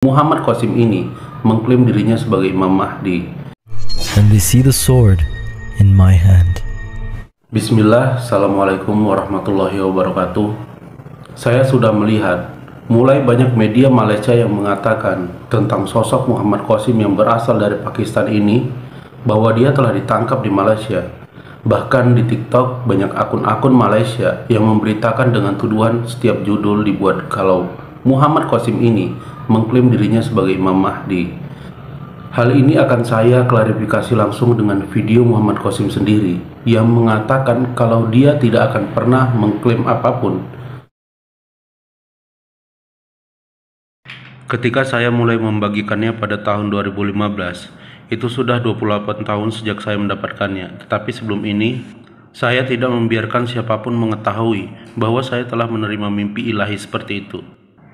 Muhammad Qasim ini mengklaim dirinya sebagai Imam Mahdi. And they see the sword in my hand. Bismillah, Assalamualaikum warahmatullahi wabarakatuh. Saya sudah melihat mulai banyak media Malaysia yang mengatakan tentang sosok Muhammad Qasim yang berasal dari Pakistan ini, bahwa dia telah ditangkap di Malaysia. Bahkan di TikTok banyak akun-akun Malaysia yang memberitakan dengan tuduhan setiap judul dibuat kalau Muhammad Qasim ini mengklaim dirinya sebagai Imam Mahdi. Hal ini akan saya klarifikasi langsung dengan video Muhammad Qasim sendiri yang mengatakan kalau dia tidak akan pernah mengklaim apapun. Ketika saya mulai membagikannya pada tahun 2015, itu sudah 28 tahun sejak saya mendapatkannya. Tetapi sebelum ini, saya tidak membiarkan siapapun mengetahui bahwa saya telah menerima mimpi ilahi seperti itu.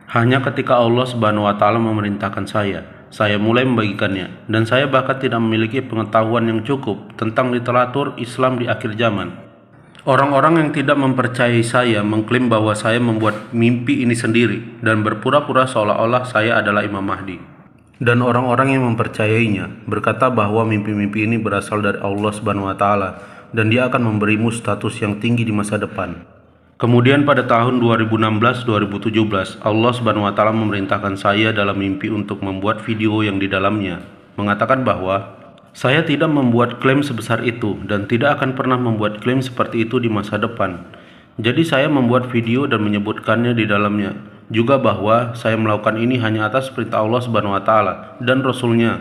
Hanya ketika Allah Subhanahu wa Ta'ala memerintahkan saya mulai membagikannya, dan saya bahkan tidak memiliki pengetahuan yang cukup tentang literatur Islam di akhir zaman. Orang-orang yang tidak mempercayai saya mengklaim bahwa saya membuat mimpi ini sendiri dan berpura-pura seolah-olah saya adalah Imam Mahdi. Dan orang-orang yang mempercayainya berkata bahwa mimpi-mimpi ini berasal dari Allah Subhanahu wa Ta'ala dan dia akan memberimu status yang tinggi di masa depan. Kemudian pada tahun 2016-2017, Allah Subhanahu wa Ta'ala memerintahkan saya dalam mimpi untuk membuat video yang di dalamnya mengatakan bahwa saya tidak membuat klaim sebesar itu dan tidak akan pernah membuat klaim seperti itu di masa depan. Jadi saya membuat video dan menyebutkannya di dalamnya juga bahwa saya melakukan ini hanya atas perintah Allah Subhanahu wa Ta'ala dan Rasul-Nya,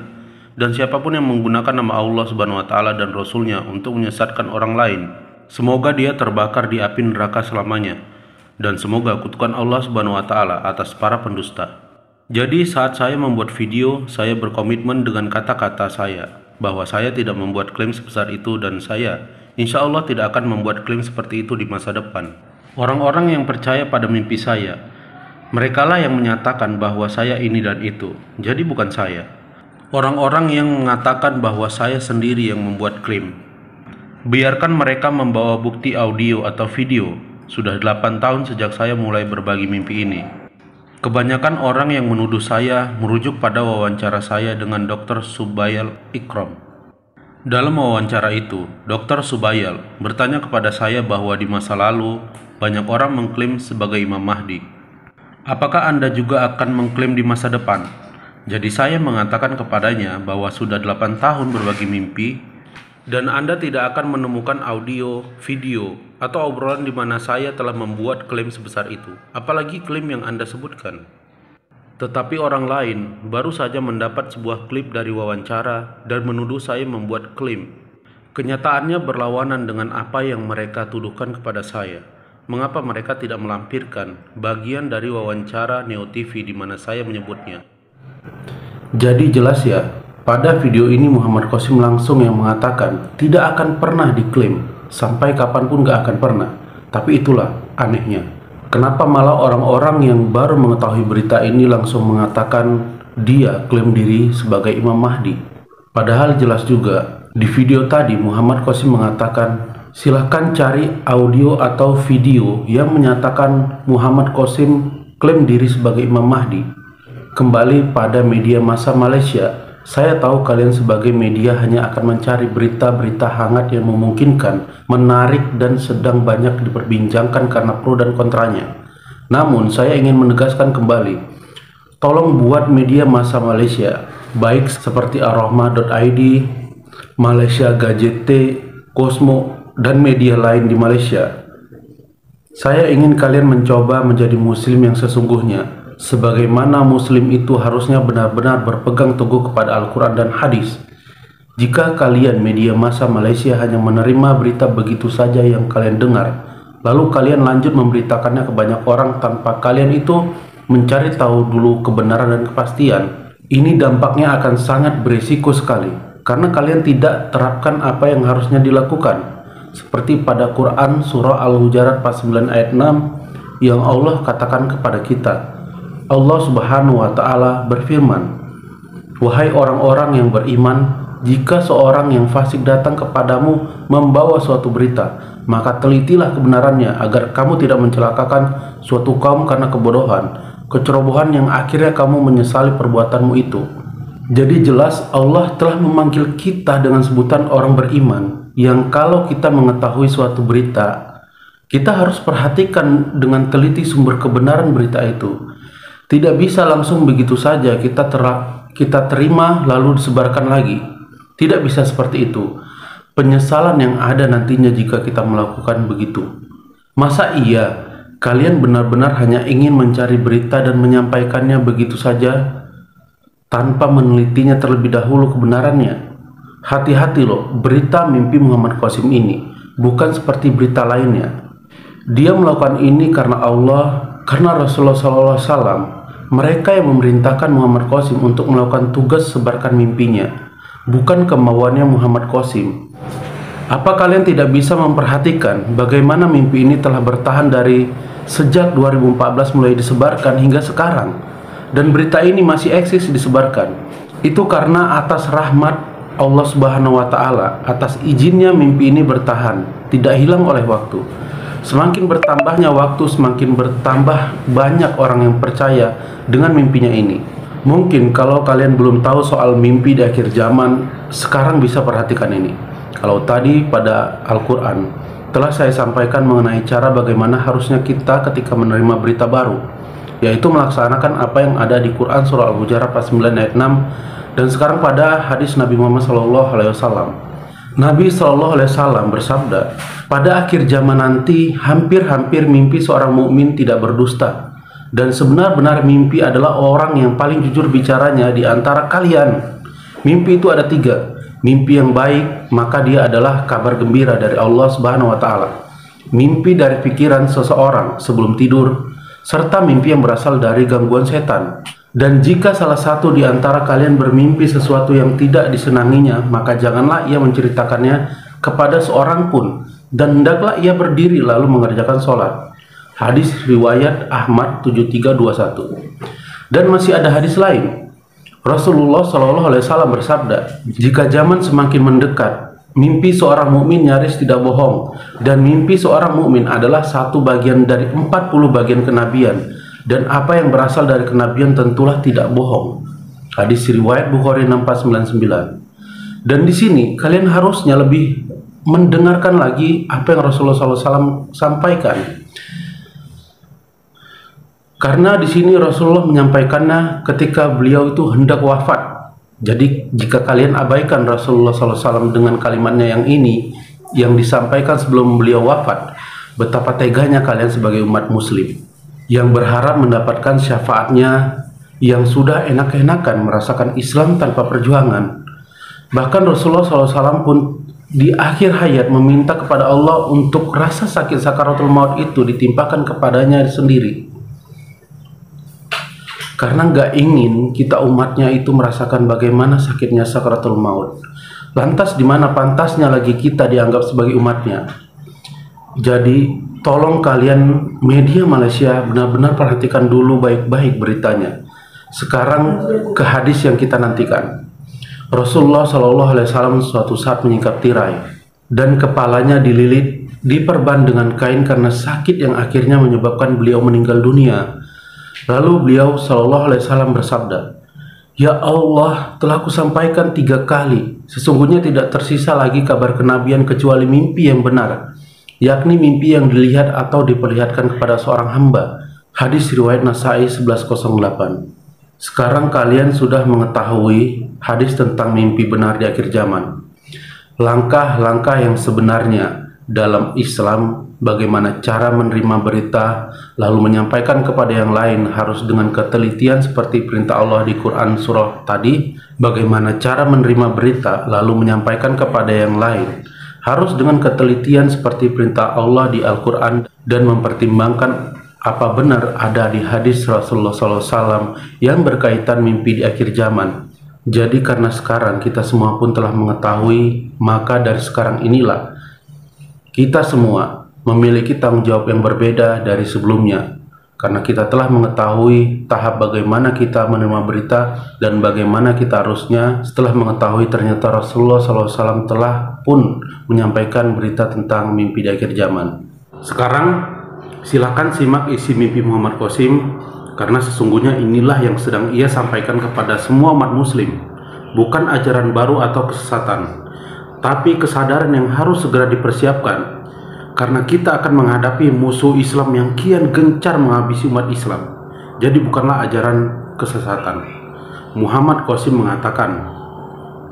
dan siapapun yang menggunakan nama Allah Subhanahu wa Ta'ala dan Rasul-Nya untuk menyesatkan orang lain, semoga dia terbakar di api neraka selamanya, dan semoga kutukan Allah Subhanahu wa Ta'ala atas para pendusta. Jadi saat saya membuat video, saya berkomitmen dengan kata-kata saya bahwa saya tidak membuat klaim sebesar itu, dan saya insya Allah tidak akan membuat klaim seperti itu di masa depan. Orang-orang yang percaya pada mimpi saya, merekalah yang menyatakan bahwa saya ini dan itu, jadi bukan saya. Orang-orang yang mengatakan bahwa saya sendiri yang membuat klaim, biarkan mereka membawa bukti audio atau video. Sudah 8 tahun sejak saya mulai berbagi mimpi ini. Kebanyakan orang yang menuduh saya merujuk pada wawancara saya dengan Dr. Subayal Ikram. Dalam wawancara itu, Dr. Subayal bertanya kepada saya bahwa di masa lalu banyak orang mengklaim sebagai Imam Mahdi. Apakah Anda juga akan mengklaim di masa depan? Jadi saya mengatakan kepadanya bahwa sudah 8 tahun berbagi mimpi, dan Anda tidak akan menemukan audio, video, atau obrolan di mana saya telah membuat klaim sebesar itu, apalagi klaim yang Anda sebutkan. Tetapi orang lain baru saja mendapat sebuah klip dari wawancara dan menuduh saya membuat klaim. Kenyataannya berlawanan dengan apa yang mereka tuduhkan kepada saya. Mengapa mereka tidak melampirkan bagian dari wawancara Neo TV di mana saya menyebutnya? Jadi jelas ya, pada video ini Muhammad Qasim langsung yang mengatakan tidak akan pernah diklaim, sampai kapanpun gak akan pernah. Tapi itulah anehnya, kenapa malah orang-orang yang baru mengetahui berita ini langsung mengatakan dia klaim diri sebagai Imam Mahdi. Padahal jelas juga di video tadi Muhammad Qasim mengatakan silahkan cari audio atau video yang menyatakan Muhammad Qasim klaim diri sebagai Imam Mahdi. Kembali pada media massa Malaysia, saya tahu kalian sebagai media hanya akan mencari berita-berita hangat yang memungkinkan, menarik, dan sedang banyak diperbincangkan karena pro dan kontranya. Namun saya ingin menegaskan kembali, tolong buat media massa Malaysia, baik seperti arrahma.id, Malaysia Gazette, Cosmo, dan media lain di Malaysia. Saya ingin kalian mencoba menjadi muslim yang sesungguhnya, sebagaimana muslim itu harusnya benar-benar berpegang teguh kepada Al-Quran dan hadis. Jika kalian media massa Malaysia hanya menerima berita begitu saja yang kalian dengar, lalu kalian lanjut memberitakannya ke banyak orang tanpa kalian itu mencari tahu dulu kebenaran dan kepastian, ini dampaknya akan sangat berisiko sekali, karena kalian tidak terapkan apa yang harusnya dilakukan. Seperti pada Quran surah Al-Hujurat 49 ayat 6 yang Allah katakan kepada kita. Allah Subhanahu wa Ta'ala berfirman, "Wahai orang-orang yang beriman, jika seorang yang fasik datang kepadamu membawa suatu berita, maka telitilah kebenarannya agar kamu tidak mencelakakan suatu kaum karena kebodohan, kecerobohan yang akhirnya kamu menyesali perbuatanmu itu. Jadi jelas Allah telah memanggil kita dengan sebutan orang beriman, yang kalau kita mengetahui suatu berita, kita harus perhatikan dengan teliti sumber kebenaran berita itu. Tidak bisa langsung begitu saja kita terima lalu disebarkan lagi. Tidak bisa seperti itu. Penyesalan yang ada nantinya jika kita melakukan begitu. Masa iya kalian benar-benar hanya ingin mencari berita dan menyampaikannya begitu saja tanpa menelitinya terlebih dahulu kebenarannya? Hati-hati loh, berita mimpi Muhammad Qasim ini bukan seperti berita lainnya. Dia melakukan ini karena Allah, karena Rasulullah SAW. Mereka yang memerintahkan Muhammad Qasim untuk melakukan tugas sebarkan mimpinya, bukan kemauannya Muhammad Qasim. Apa kalian tidak bisa memperhatikan bagaimana mimpi ini telah bertahan dari sejak 2014 mulai disebarkan hingga sekarang, dan berita ini masih eksis disebarkan? Itu karena atas rahmat Allah Subhanahu wa Ta'ala, atas izinnya mimpi ini bertahan, tidak hilang oleh waktu. Semakin bertambahnya waktu, semakin bertambah banyak orang yang percaya dengan mimpinya ini. Mungkin kalau kalian belum tahu soal mimpi di akhir zaman, sekarang bisa perhatikan ini. Kalau tadi pada Al-Quran telah saya sampaikan mengenai cara bagaimana harusnya kita ketika menerima berita baru, yaitu melaksanakan apa yang ada di Quran surah Al-Hujurat pasal 9 ayat 6, dan sekarang pada hadis Nabi Muhammad SAW. Nabi SAW bersabda, pada akhir zaman nanti hampir-hampir mimpi seorang mukmin tidak berdusta, dan sebenar-benar mimpi adalah orang yang paling jujur bicaranya di antara kalian. Mimpi itu ada 3. Mimpi yang baik, maka dia adalah kabar gembira dari Allah Subhanahu wa Ta'ala. Mimpi dari pikiran seseorang sebelum tidur, serta mimpi yang berasal dari gangguan setan. Dan jika salah satu di antara kalian bermimpi sesuatu yang tidak disenanginya, maka janganlah ia menceritakannya kepada seorang pun, dan hendaklah ia berdiri lalu mengerjakan sholat. Hadis riwayat Ahmad 7321. Dan masih ada hadis lain. Rasulullah SAW bersabda, jika zaman semakin mendekat, mimpi seorang mukmin nyaris tidak bohong, dan mimpi seorang mukmin adalah satu bagian dari 40 bagian kenabian, dan apa yang berasal dari kenabian tentulah tidak bohong. Hadis riwayat Bukhari 6499. Dan di sini kalian harusnya lebih mendengarkan lagi apa yang Rasulullah SAW sampaikan, karena di sini Rasulullah menyampaikannya ketika beliau itu hendak wafat. Jadi jika kalian abaikan Rasulullah SAW dengan kalimatnya yang ini, yang disampaikan sebelum beliau wafat, betapa teganya kalian sebagai umat muslim yang berharap mendapatkan syafaatnya, yang sudah enak-enakan merasakan Islam tanpa perjuangan. Bahkan Rasulullah SAW pun di akhir hayat meminta kepada Allah untuk rasa sakit sakaratul maut itu ditimpakan kepadanya sendiri, karena nggak ingin kita umatnya itu merasakan bagaimana sakitnya sakaratul maut. Lantas di mana pantasnya lagi kita dianggap sebagai umatnya? Jadi tolong kalian media Malaysia benar-benar perhatikan dulu baik-baik beritanya. Sekarang ke hadis yang kita nantikan. Rasulullah SAW suatu saat menyingkap tirai, dan kepalanya dililit, diperban dengan kain karena sakit yang akhirnya menyebabkan beliau meninggal dunia. Lalu beliau SAW bersabda, ya Allah, telah kusampaikan 3 kali, sesungguhnya tidak tersisa lagi kabar kenabian kecuali mimpi yang benar, yakni mimpi yang dilihat atau diperlihatkan kepada seorang hamba. Hadis riwayat Nasai 1108. Sekarang kalian sudah mengetahui hadis tentang mimpi benar di akhir zaman. Langkah-langkah yang sebenarnya dalam Islam, bagaimana cara menerima berita lalu menyampaikan kepada yang lain harus dengan ketelitian seperti perintah Allah di Quran surah tadi. Bagaimana cara menerima berita lalu menyampaikan kepada yang lain harus dengan ketelitian seperti perintah Allah di Al-Quran, dan mempertimbangkan apa benar ada di hadis Rasulullah SAW yang berkaitan mimpi di akhir zaman. Jadi karena sekarang kita semua pun telah mengetahui, maka dari sekarang inilah kita semua memiliki tanggung jawab yang berbeda dari sebelumnya, karena kita telah mengetahui tahap bagaimana kita menerima berita dan bagaimana kita harusnya setelah mengetahui ternyata Rasulullah SAW telah pun menyampaikan berita tentang mimpi di akhir zaman. Sekarang silakan simak isi mimpi Muhammad Qasim karena sesungguhnya inilah yang sedang ia sampaikan kepada semua umat muslim, bukan ajaran baru atau kesesatan, tapi kesadaran yang harus segera dipersiapkan, karena kita akan menghadapi musuh Islam yang kian gencar menghabisi umat Islam. Jadi bukanlah ajaran kesesatan. Muhammad Qasim mengatakan,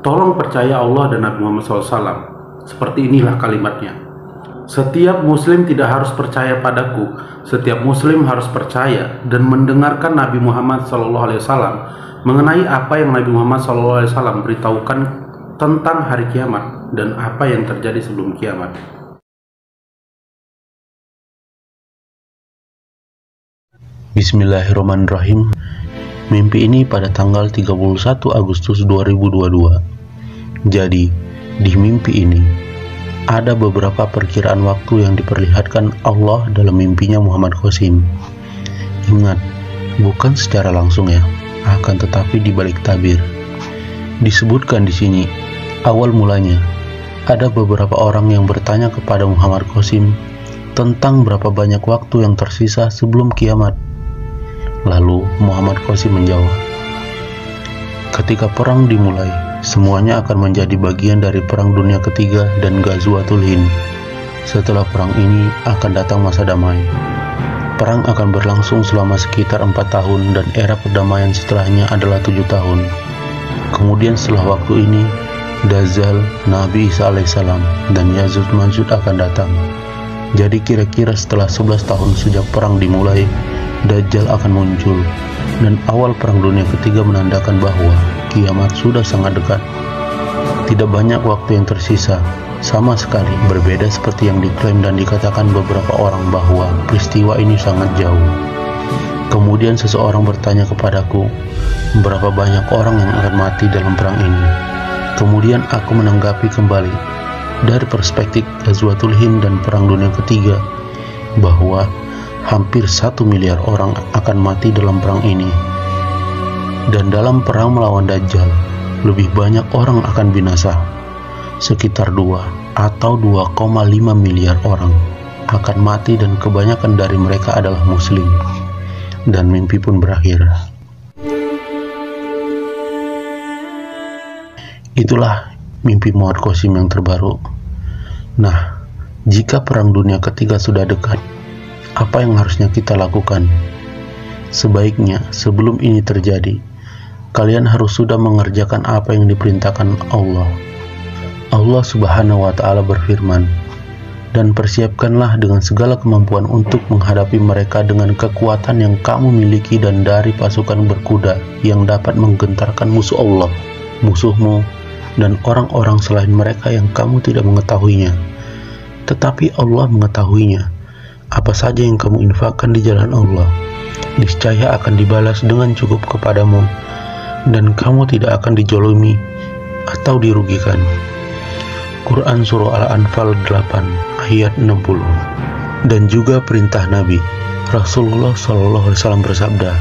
tolong percaya Allah dan Nabi Muhammad SAW. Seperti inilah kalimatnya. Setiap muslim tidak harus percaya padaku, setiap muslim harus percaya dan mendengarkan Nabi Muhammad SAW mengenai apa yang Nabi Muhammad SAW beritahukan tentang hari kiamat dan apa yang terjadi sebelum kiamat. Bismillahirrahmanirrahim. Mimpi ini pada tanggal 31 Agustus 2022. Jadi, di mimpi ini ada beberapa perkiraan waktu yang diperlihatkan Allah dalam mimpinya Muhammad Qasim. Ingat, bukan secara langsung ya, akan tetapi di balik tabir. Disebutkan di sini, awal mulanya ada beberapa orang yang bertanya kepada Muhammad Qasim tentang berapa banyak waktu yang tersisa sebelum kiamat. Lalu Muhammad Qasim menjawab, ketika perang dimulai, semuanya akan menjadi bagian dari perang dunia ketiga dan Ghazwatul Hind. Setelah perang ini akan datang masa damai. Perang akan berlangsung selama sekitar 4 tahun dan era perdamaian setelahnya adalah 7 tahun. Kemudian setelah waktu ini, Dajjal, Nabi Isa alaihissalam, dan Ya'juj Ma'juj akan datang. Jadi kira-kira setelah 11 tahun sejak perang dimulai, Dajjal akan muncul, dan awal perang dunia ketiga menandakan bahwa kiamat sudah sangat dekat. Tidak banyak waktu yang tersisa, sama sekali berbeda seperti yang diklaim dan dikatakan beberapa orang bahwa peristiwa ini sangat jauh. Kemudian seseorang bertanya kepadaku, berapa banyak orang yang akan mati dalam perang ini? Kemudian aku menanggapi kembali dari perspektif Ghazwatul Hind dan perang dunia ketiga bahwa hampir 1 miliar orang akan mati dalam perang ini. Dan dalam perang melawan Dajjal, lebih banyak orang akan binasa. Sekitar 2 atau 2,5 miliar orang akan mati dan kebanyakan dari mereka adalah muslim. Dan mimpi pun berakhir. Itulah mimpi Muhammad Qasim yang terbaru. Nah, jika perang dunia ketiga sudah dekat, apa yang harusnya kita lakukan? Sebaiknya sebelum ini terjadi, kalian harus sudah mengerjakan apa yang diperintahkan Allah. Allah Subhanahu wa Ta'ala berfirman, dan persiapkanlah dengan segala kemampuan untuk menghadapi mereka dengan kekuatan yang kamu miliki dan dari pasukan berkuda yang dapat menggentarkan musuh Allah, musuhmu, dan orang-orang selain mereka yang kamu tidak mengetahuinya. Tetapi Allah mengetahuinya. Apa saja yang kamu infakkan di jalan Allah, niscaya akan dibalas dengan cukup kepadamu, dan kamu tidak akan dijolimi atau dirugikan. Quran Surah Al-Anfal 8 ayat 60. Dan juga perintah Nabi Rasulullah SAW bersabda,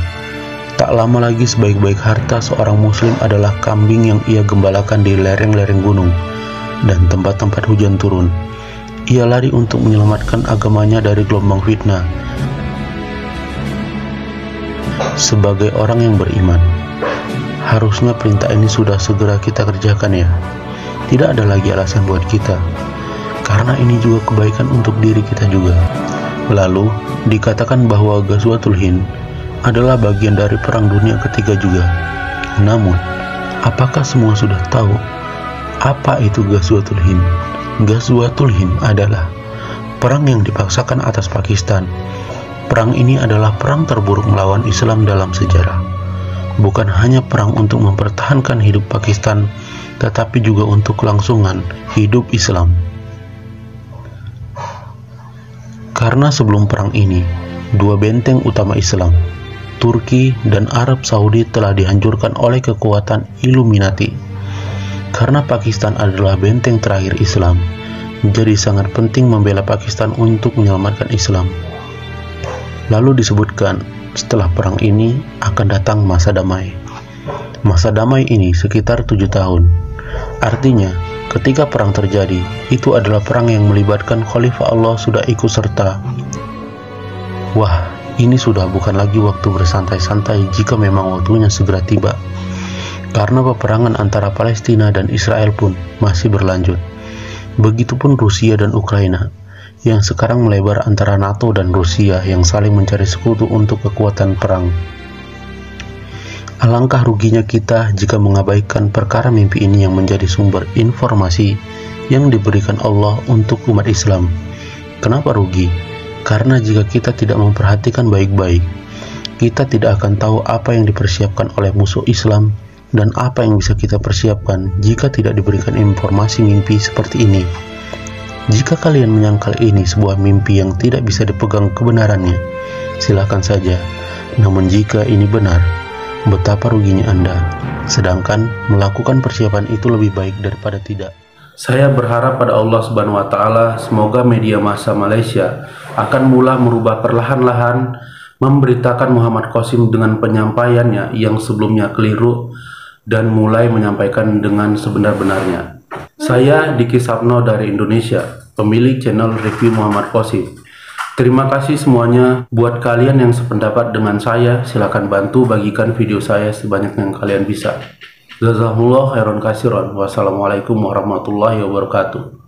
tak lama lagi sebaik-baik harta seorang muslim adalah kambing yang ia gembalakan di lereng-lereng gunung dan tempat-tempat hujan turun. Ia lari untuk menyelamatkan agamanya dari gelombang fitnah. Sebagai orang yang beriman, harusnya perintah ini sudah segera kita kerjakan ya. Tidak ada lagi alasan buat kita, karena ini juga kebaikan untuk diri kita juga. Lalu dikatakan bahwa Ghazwatul Hind adalah bagian dari perang dunia ketiga juga. Namun, apakah semua sudah tahu apa itu Ghazwatul Hind? Ghazwatul Hind adalah perang yang dipaksakan atas Pakistan. Perang ini adalah perang terburuk melawan Islam dalam sejarah. Bukan hanya perang untuk mempertahankan hidup Pakistan, tetapi juga untuk kelangsungan hidup Islam. Karena sebelum perang ini, 2 benteng utama Islam, Turki dan Arab Saudi, telah dihancurkan oleh kekuatan Illuminati. Karena Pakistan adalah benteng terakhir Islam, jadi sangat penting membela Pakistan untuk menyelamatkan Islam. Lalu disebutkan, setelah perang ini akan datang masa damai. Masa damai ini sekitar 7 tahun. Artinya, ketika perang terjadi, itu adalah perang yang melibatkan Khalifah Allah sudah ikut serta. Wah, ini sudah bukan lagi waktu bersantai-santai jika memang waktunya segera tiba. Karena peperangan antara Palestina dan Israel pun masih berlanjut. Begitupun Rusia dan Ukraina, yang sekarang melebar antara NATO dan Rusia yang saling mencari sekutu untuk kekuatan perang. Alangkah ruginya kita jika mengabaikan perkara mimpi ini yang menjadi sumber informasi yang diberikan Allah untuk umat Islam. Kenapa rugi? Karena jika kita tidak memperhatikan baik-baik, kita tidak akan tahu apa yang dipersiapkan oleh musuh Islam dan apa yang bisa kita persiapkan jika tidak diberikan informasi mimpi seperti ini. Jika kalian menyangkal ini sebuah mimpi yang tidak bisa dipegang kebenarannya, silakan saja. Namun jika ini benar, betapa ruginya Anda. Sedangkan melakukan persiapan itu lebih baik daripada tidak. Saya berharap pada Allah Subhanahu wa Ta'ala, semoga media massa Malaysia akan mula merubah perlahan-lahan memberitakan Muhammad Qasim dengan penyampaiannya yang sebelumnya keliru dan mulai menyampaikan dengan sebenar-benarnya. Saya Diki Sapno dari Indonesia, pemilik channel review Muhammad Qasim. Terima kasih semuanya. Buat kalian yang sependapat dengan saya, silakan bantu bagikan video saya sebanyak yang kalian bisa. Jazakumullah khairan katsiran. Wassalamualaikum warahmatullahi wabarakatuh.